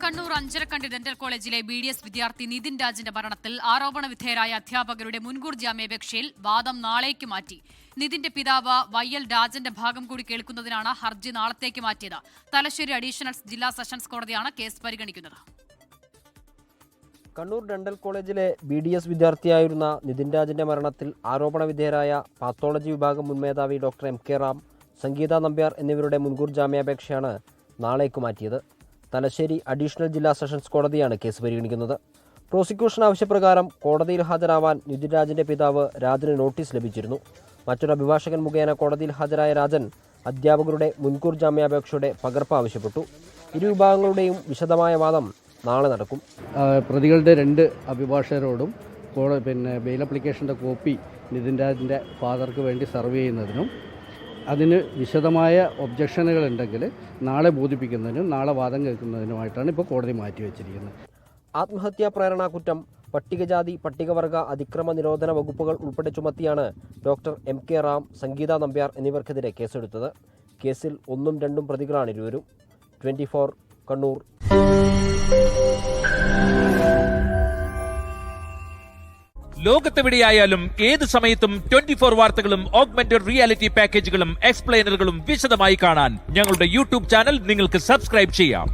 Kannur Anjarakandy dental കോളേജിലെ BDS വിദ്യാർത്ഥി നിതിൻ രാജിന്റെ മരണത്തിൽ ആരോപണ വിധേയരായ അധ്യാപകരുടെ മുൻകൂർ ജാമ്യാപേക്ഷയിൽ വാദം നാളേക്ക് മാറ്റി. നിതിന്റെ പിതാവ് YL രാജന്റെ ഭാഗം കൂടി കേൾക്കുന്നതിനാണ് ഹർജി നാളത്തേക്ക് മാറ്റിയത്. തലശ്ശേരി അഡീഷണൽ ജില്ലാ സെഷൻസ് കോടതിയാണ് കേസ് പരിഗണിക്കുന്നത്. കണ്ണൂർ ഡെന്റൽ കോളേജിലെ BDS വിദ്യാർത്ഥിയായിരുന്ന നിതിൻ രാജിന്റെ മരണത്തിൽ ആരോപണ വിധേയരായ പാത്തോളജി വിഭാഗം മുൻ മേധാവി ഡോക്ടർ MK റാം, സംഗീത നമ്പ്യാർ എന്നിവരുടെ മുൻകൂർ ജാമ്യാപേക്ഷയാണ് നാളേക്ക് മാറ്റിയത്. തലശ്ശേരി അഡീഷണൽ ജില്ലാ സെഷൻസ് കോടതിയാണ് കേസ് പരിഗണിക്കുന്നത്. പ്രോസിക്യൂഷൻ ആവശ്യപ്രകാരം കോടതിയിൽ ഹാജരാവാൻ നിതിൻ രാജിന്റെ പിതാവ് രാജന് നോട്ടീസ് ലഭിച്ചിരുന്നു. മറ്റൊരു അഭിഭാഷകൻ മുഖേന കോടതിയിൽ ഹാജരായ രാജൻ അധ്യാപകരുടെ മുൻകൂർ ജാമ്യാപേക്ഷയുടെ പകർപ്പ് ആവശ്യപ്പെട്ടു. ഇരു വിഭാഗങ്ങളുടെയും വിശദമായ വാദം നാളെ നടക്കും. പ്രതികളുടെ 2 അഭിഭാഷകരോടും ബെയിൽ അപ്ലിക്കേഷൻ്റെ കോപ്പി നിതിൻ രാജിൻ്റെ ഫാദർക്ക് വേണ്ടി സർവ് ചെയ്യുന്നതിനും അതിന് വിശദമായ ഒബ്ജക്ഷനുകൾ ഉണ്ടെങ്കിൽ നാളെ ബോധിപ്പിക്കുന്നതിനും നാളെ വാദം കേൾക്കുന്നതിനുമായിട്ടാണ് ഇപ്പോൾ കോടതി മാറ്റിവെച്ചിരിക്കുന്നത്. ആത്മഹത്യാ പ്രേരണാ കുറ്റം, പട്ടികജാതി പട്ടികവർഗ അതിക്രമ നിരോധന വകുപ്പുകൾ ഉൾപ്പെടെ ചുമത്തിയാണ് ഡോക്ടർ MK റാം, സംഗീത നമ്പ്യാർ എന്നിവർക്കെതിരെ കേസെടുത്തത്. കേസിൽ 1ഉം 2ഉം പ്രതികളാണ് ഇരുവരും. 24 കണ്ണൂർ. ലോകത്തെവിടെയായാലും ഏത് സമയത്തും 24 വാർത്തകളും ഓഗ്മെന്റഡ് റിയാലിറ്റി പാക്കേജുകളും എക്സ്പ്ലെയിനറുകളും വിശദമായി കാണാൻ ഞങ്ങളുടെ YouTube ചാനൽ നിങ്ങൾക്ക് സബ്സ്ക്രൈബ് ചെയ്യാം.